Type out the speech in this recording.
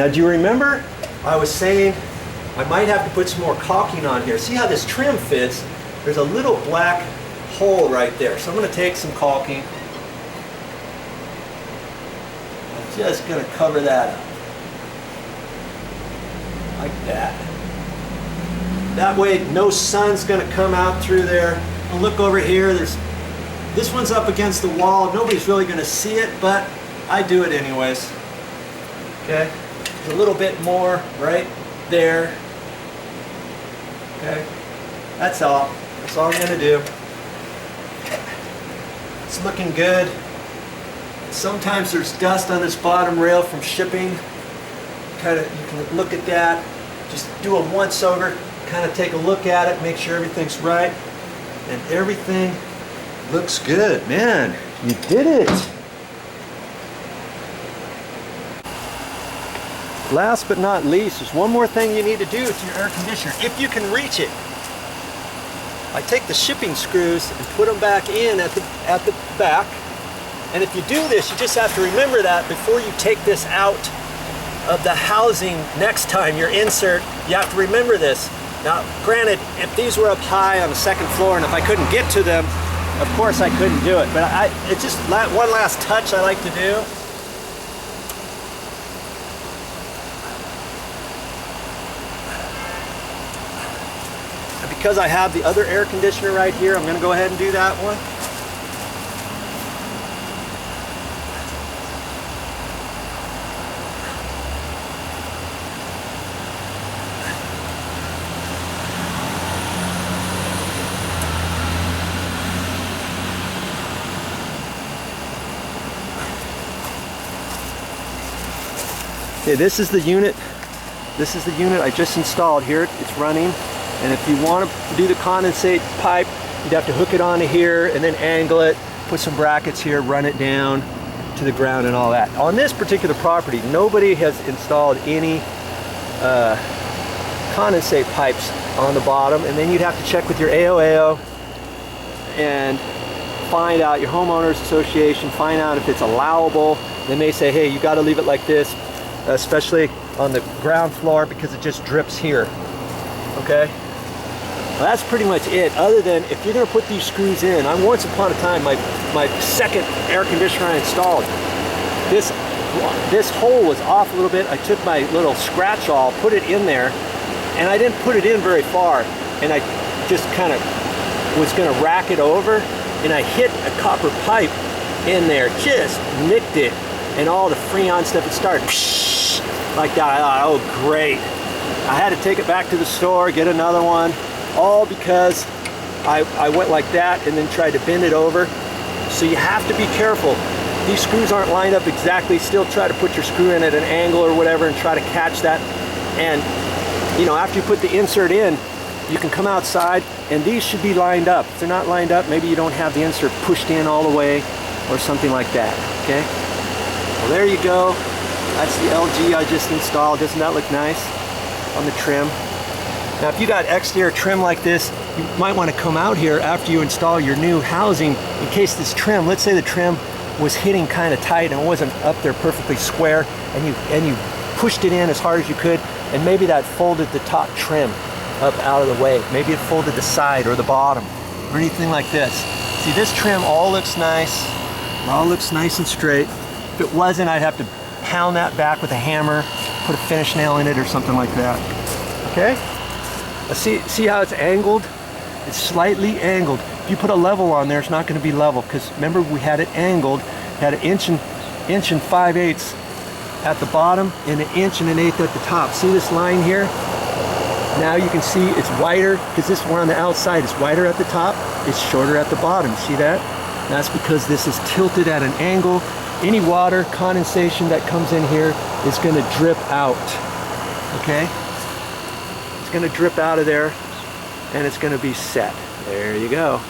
Now, do you remember I was saying I might have to put some more caulking on here? See how this trim fits? There's a little black hole right there. So I'm going to take some caulking. I'm just going to cover that up. Like that. That way no sun's going to come out through there. And look over here, this one's up against the wall. Nobody's really going to see it, but I do it anyways. Okay, there's a little bit more right there. Okay, that's all. That's all I'm going to do. It's looking good. Sometimes there's dust on this bottom rail from shipping. You can look at that. Just do a once over. Kind of take a look at it, make sure everything's right, and everything looks good. Man, you did it. Last but not least, there's one more thing you need to do with your air conditioner, if you can reach it. I take the shipping screws and put them back in at the back, and if you do this, you just have to remember that before you take this out of the housing next time, your insert, you have to remember this. Now, granted, if these were up high on the second floor and if I couldn't get to them, of course I couldn't do it. But it's just one last touch I like to do. And because I have the other air conditioner right here, I'm going to go ahead and do that one. Okay, this is the unit. This is the unit I just installed here. It's running, and if you want to do the condensate pipe, you'd have to hook it onto here and then angle it, put some brackets here, run it down to the ground and all that. On this particular property, nobody has installed any condensate pipes on the bottom, and then you'd have to check with your AO and find out, your homeowners association, find out if it's allowable. They may say, hey, you got to leave it like this, especially on the ground floor, because it just drips here. Okay, well, that's pretty much it, other than if you're going to put these screws in. Once upon a time, my second air conditioner I installed, this hole was off a little bit. I took my little scratch awl, put it in there, and I didn't put it in very far, and I just kind of was going to rack it over, and I hit a copper pipe in there, just nicked it, and all the Freon stuff, it started like that. I thought, oh great. I had to take it back to the store, get another one, all because I went like that and then tried to bend it over. So you have to be careful. These screws aren't lined up exactly. Still try to put your screw in at an angle or whatever and try to catch that. And you know, after you put the insert in, you can come outside and these should be lined up. If they're not lined up, maybe you don't have the insert pushed in all the way or something like that, okay? Well, there you go. That's the LG I just installed. Doesn't that look nice on the trim? Now, if you got exterior trim like this, you might want to come out here after you install your new housing in case this trim, let's say the trim was hitting kind of tight and it wasn't up there perfectly square, and you pushed it in as hard as you could, and maybe that folded the top trim up out of the way. Maybe it folded the side or the bottom or anything like this. See, this trim all looks nice. It all looks nice and straight. If it wasn't, I'd have to pound that back with a hammer, put a finish nail in it or something like that. Okay? See how it's angled? It's slightly angled. If you put a level on there, it's not going to be level, because remember we had it angled, had an inch and 5/8 at the bottom and 1 1/8 inches at the top. See this line here? Now you can see it's wider, because this one on the outside is wider at the top, it's shorter at the bottom. See that? That's because this is tilted at an angle. Any water, condensation that comes in here is going to drip out. Okay? It's going to drip out of there and it's going to be set. There you go.